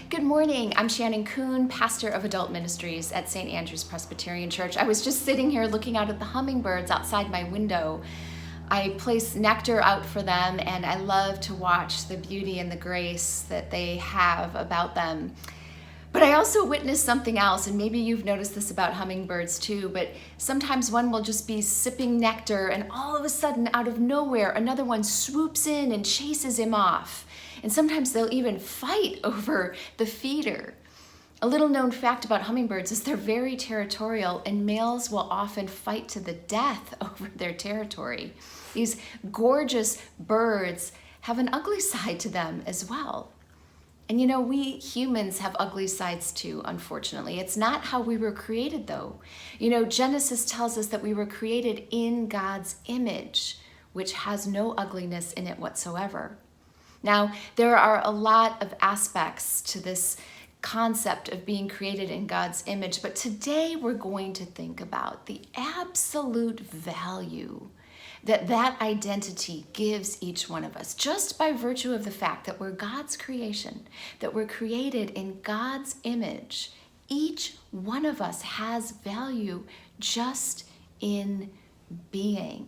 Good morning. I'm Shannon Coon, pastor of adult ministries at St. Andrew's Presbyterian Church. I was just sitting here looking out at the hummingbirds outside my window. I place nectar out for them, and I love to watch the beauty and the grace that they have about them. But I also witnessed something else, and maybe you've noticed this about hummingbirds too, but sometimes one will just be sipping nectar, and all of a sudden, out of nowhere, another one swoops in and chases him off. And sometimes they'll even fight over the feeder. A little known fact about hummingbirds is they're very territorial, and males will often fight to the death over their territory. These gorgeous birds have an ugly side to them as well. And you know, we humans have ugly sides too, unfortunately. It's not how we were created though. You know, Genesis tells us that we were created in God's image, which has no ugliness in it whatsoever. Now, there are a lot of aspects to this concept of being created in God's image, but today we're going to think about the absolute value that identity gives each one of us, just by virtue of the fact that we're God's creation, that we're created in God's image. Each one of us has value just in being.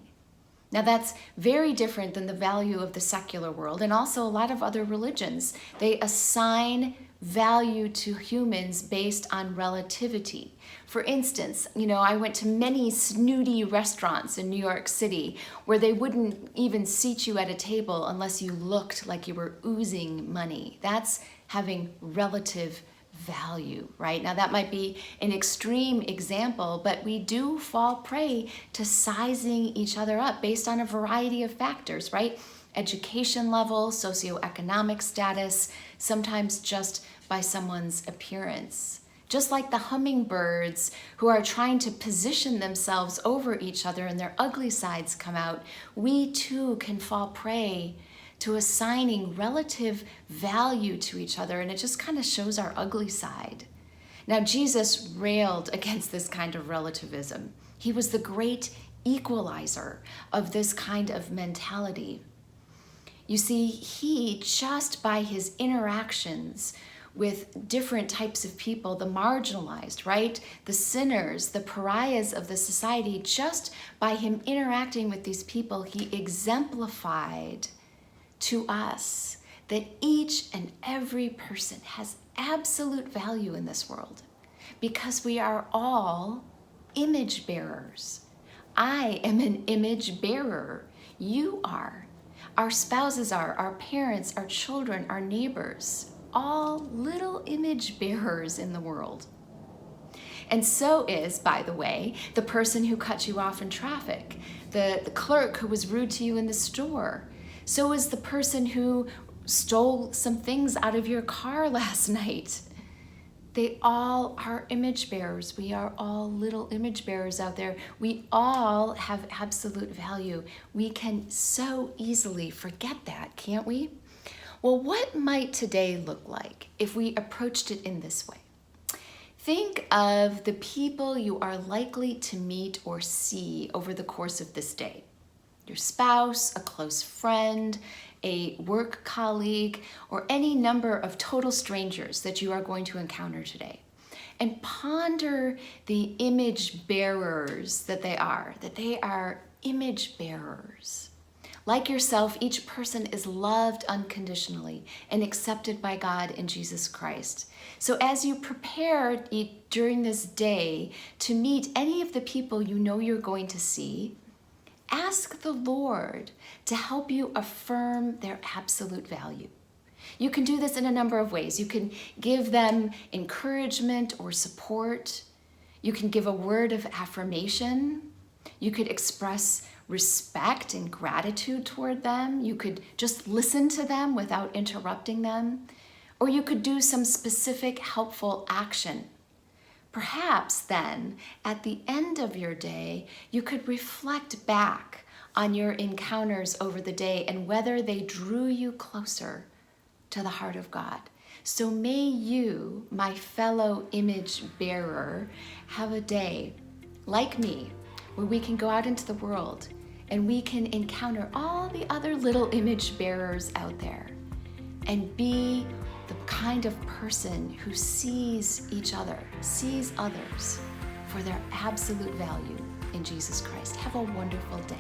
Now that's very different than the value of the secular world and also a lot of other religions. They assign value to humans based on relativity. For instance, you know, I went to many snooty restaurants in New York City where they wouldn't even seat you at a table unless you looked like you were oozing money. That's having relative value, right? Now that might be an extreme example, but we do fall prey to sizing each other up based on a variety of factors, right? Education level, socioeconomic status, sometimes just by someone's appearance. Just like the hummingbirds who are trying to position themselves over each other and their ugly sides come out, we too can fall prey to assigning relative value to each other, and it just kind of shows our ugly side. Now, Jesus railed against this kind of relativism. He was the great equalizer of this kind of mentality. You see, he, just by his interactions with different types of people, the marginalized, right? The sinners, the pariahs of the society, just by him interacting with these people, he exemplified to us that each and every person has absolute value in this world because we are all image bearers. I am an image bearer. You are. Our spouses are, our parents, our children, our neighbors, all little image bearers in the world. And so is, by the way, the person who cut you off in traffic, the clerk who was rude to you in the store. So is the person who stole some things out of your car last night. They all are image bearers. We are all little image bearers out there. We all have absolute value. We can so easily forget that, can't we? Well, what might today look like if we approached it in this way? Think of the people you are likely to meet or see over the course of this day. Your spouse, a close friend, a work colleague, or any number of total strangers that you are going to encounter today. And ponder the image bearers that they are image bearers. Like yourself, each person is loved unconditionally and accepted by God in Jesus Christ. So as you prepare during this day to meet any of the people you know you're going to see, ask the Lord to help you affirm their absolute value. You can do this in a number of ways. You can give them encouragement or support. You can give a word of affirmation. You could express respect and gratitude toward them. You could just listen to them without interrupting them. Or you could do some specific helpful action. Perhaps then, at the end of your day, you could reflect back on your encounters over the day and whether they drew you closer to the heart of God. So may you, my fellow image bearer, have a day like me where we can go out into the world and we can encounter all the other little image bearers out there and be the kind of person who sees each other, sees others for their absolute value in Jesus Christ. Have a wonderful day.